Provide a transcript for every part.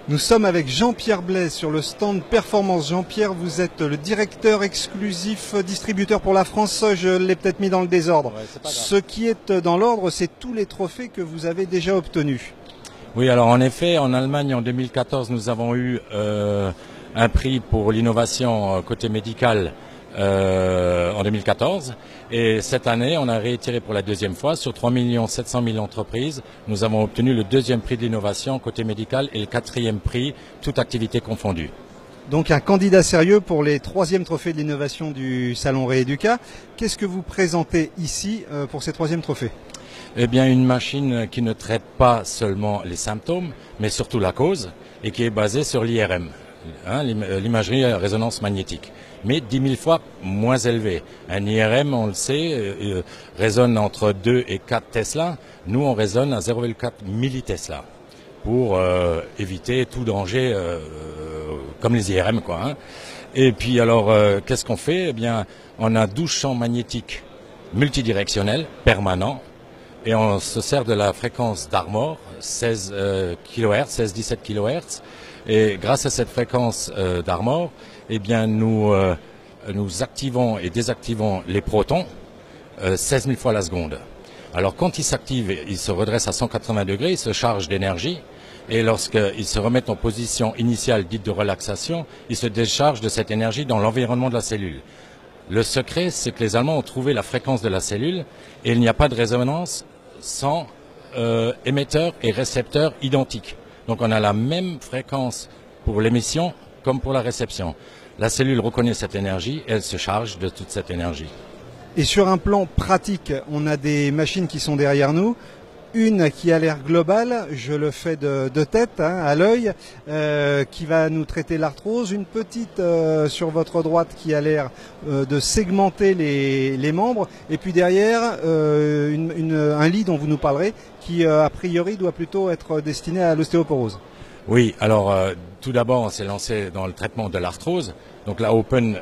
Nous sommes avec Jean-Pierre Blaise sur le stand Performance. Jean-Pierre, vous êtes le directeur exclusif distributeur pour la France. Je l'ai peut-être mis dans le désordre. Ouais, c'est pas grave. Ce qui est dans l'ordre, c'est tous les trophées que vous avez déjà obtenus. Oui, alors en effet, en Allemagne, en 2014, nous avons eu un prix pour l'innovation côté médical en 2014. Et cette année, on a réitéré pour la deuxième fois. Sur 3 700 000 entreprises, nous avons obtenu le deuxième prix de l'innovation côté médical et le quatrième prix, toute activité confondue. Donc un candidat sérieux pour les troisièmes trophées de l'innovation du Salon Rééduca. Qu'est-ce que vous présentez ici pour ces troisièmes trophées ? Eh bien, une machine qui ne traite pas seulement les symptômes, mais surtout la cause, et qui est basée sur l'IRM, l'imagerie à résonance magnétique, mais 10 000 fois moins élevée. Un IRM, on le sait, résonne entre 2 et 4 Tesla. Nous, on résonne à 0,4 millitesla pour éviter tout danger, comme les IRM, quoi. Hein. Et puis, alors, qu'est-ce qu'on fait ? Eh bien, on a 12 champs magnétiques multidirectionnels, permanents, et on se sert de la fréquence d'Armor, 16 kHz, 16-17 kHz. Et grâce à cette fréquence d'Armor, eh bien, nous activons et désactivons les protons 16 000 fois la seconde. Alors quand ils s'activent, ils se redressent à 180 degrés, ils se chargent d'énergie. Et lorsqu'ils se remettent en position initiale dite de relaxation, ils se déchargent de cette énergie dans l'environnement de la cellule. Le secret, c'est que les Allemands ont trouvé la fréquence de la cellule et il n'y a pas de résonance sans émetteur et récepteur identiques. Donc on a la même fréquence pour l'émission comme pour la réception. La cellule reconnaît cette énergie et elle se charge de toute cette énergie. Et sur un plan pratique, on a des machines qui sont derrière nous. Une qui a l'air globale, je le fais de tête, à l'œil, qui va nous traiter l'arthrose. Une petite sur votre droite qui a l'air de segmenter les membres. Et puis derrière, un lit dont vous nous parlerez, qui a priori doit plutôt être destiné à l'ostéoporose. Oui, alors tout d'abord on s'est lancé dans le traitement de l'arthrose. Donc la Open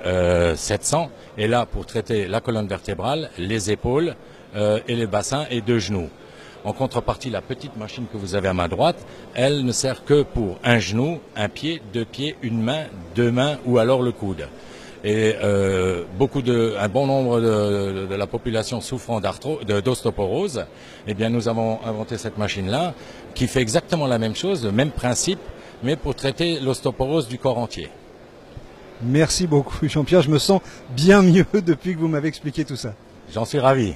700 est là pour traiter la colonne vertébrale, les épaules et les bassins et 2 genoux. En contrepartie, la petite machine que vous avez à ma droite, elle ne sert que pour un genou, un pied, 2 pieds, une main, 2 mains ou alors le coude. Et un bon nombre de la population souffrant d'ostéoporose, eh bien nous avons inventé cette machine-là qui fait exactement la même chose, le même principe, mais pour traiter l'ostéoporose du corps entier. Merci beaucoup Jean-Pierre, je me sens bien mieux depuis que vous m'avez expliqué tout ça. J'en suis ravi.